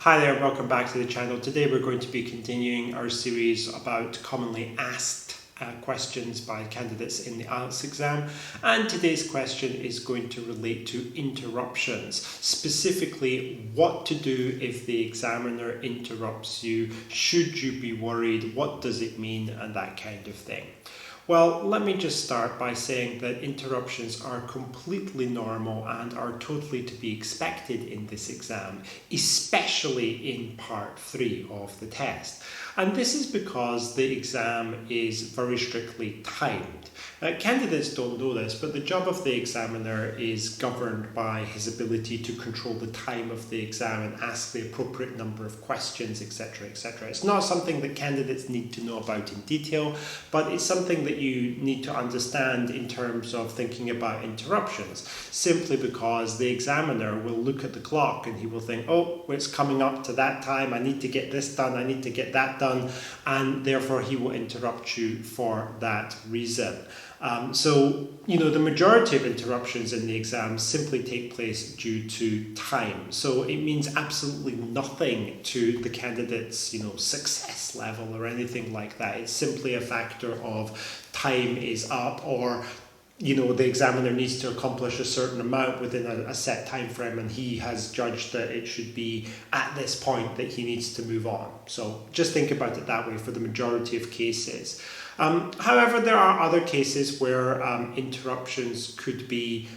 Hi there, welcome back to the channel. Today we're going to be continuing our series about commonly asked questions by candidates in the IELTS exam, and today's question is going to relate to interruptions, specifically what to do if the examiner interrupts you, should you be worried, what does it mean, and that kind of thing. Well, let me just start by saying that interruptions are completely normal and are totally to be expected in this exam, especially in part 3 of the test. And this is because the exam is very strictly timed. Candidates don't know this, but the job of the examiner is governed by his ability to control the time of the exam and ask the appropriate number of questions, etc., etc. It's not something that candidates need to know about in detail, but it's something that you need to understand in terms of thinking about interruptions, simply because the examiner will look at the clock and he will think, oh, it's coming up to that time, I need to get this done, I need to get that done, and therefore he will interrupt you for that reason. The majority of interruptions in the exam simply take place due to time. So it means absolutely nothing to the candidate's, success level or anything like that. It's simply a factor of time is up, or the examiner needs to accomplish a certain amount within a set time frame, and he has judged that it should be at this point that he needs to move on. So just think about it that way for the majority of cases. However, there are other cases where interruptions could be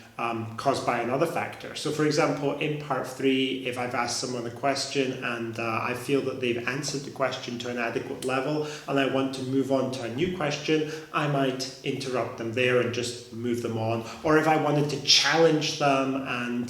caused by another factor. So for example, in part 3, if I've asked someone a question and I feel that they've answered the question to an adequate level and I want to move on to a new question, I might interrupt them there and just move them on. Or if I wanted to challenge them and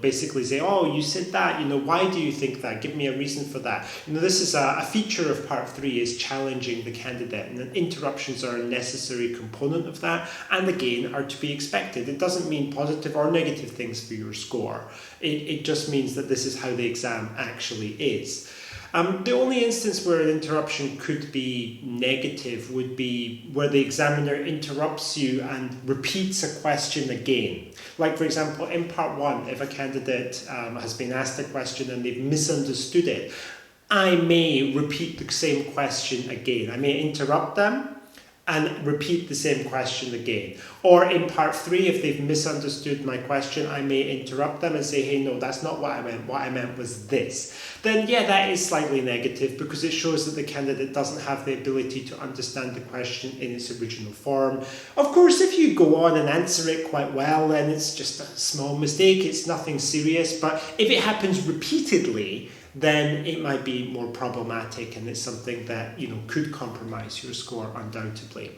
basically say, oh, you said that, why do you think that? Give me a reason for that. This is a feature of part 3, is challenging the candidate, and interruptions are a necessary component of that, and again are to be expected. It doesn't mean positive or negative things for your score. It just means that this is how the exam actually is. The only instance where an interruption could be negative would be where the examiner interrupts you and repeats a question again. Like for example, in part 1, if a candidate has been asked a question and they've misunderstood it, I may repeat the same question again. I may interrupt them and repeat the same question again. Or in part 3, if they've misunderstood my question, I may interrupt them and say, hey, no, that's not what I meant. What I meant was this. Then yeah, that is slightly negative because it shows that the candidate doesn't have the ability to understand the question in its original form. Of course, if you go on and answer it quite well, then it's just a small mistake. It's nothing serious. But if it happens repeatedly, then it might be more problematic, and it's something that could compromise your score undoubtedly.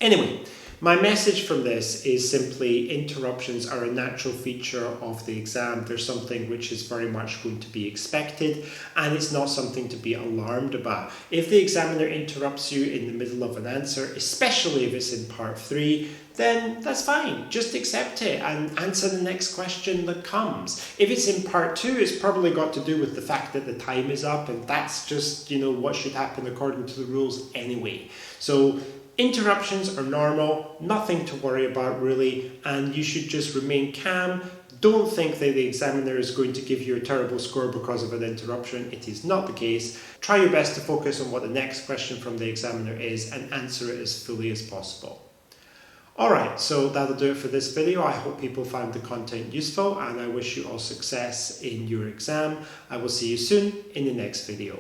Anyway, my message from this is simply interruptions are a natural feature of the exam. They're something which is very much going to be expected, and it's not something to be alarmed about. If the examiner interrupts you in the middle of an answer, especially if it's in part 3, then that's fine. Just accept it and answer the next question that comes. If it's in part 2, it's probably got to do with the fact that the time is up, and that's just, what should happen according to the rules anyway. So interruptions are normal, nothing to worry about really, and you should just remain calm. Don't think that the examiner is going to give you a terrible score because of an interruption. It is not the case. Try your best to focus on what the next question from the examiner is and answer it as fully as possible. Alright, so that'll do it for this video. I hope people found the content useful, and I wish you all success in your exam. I will see you soon in the next video.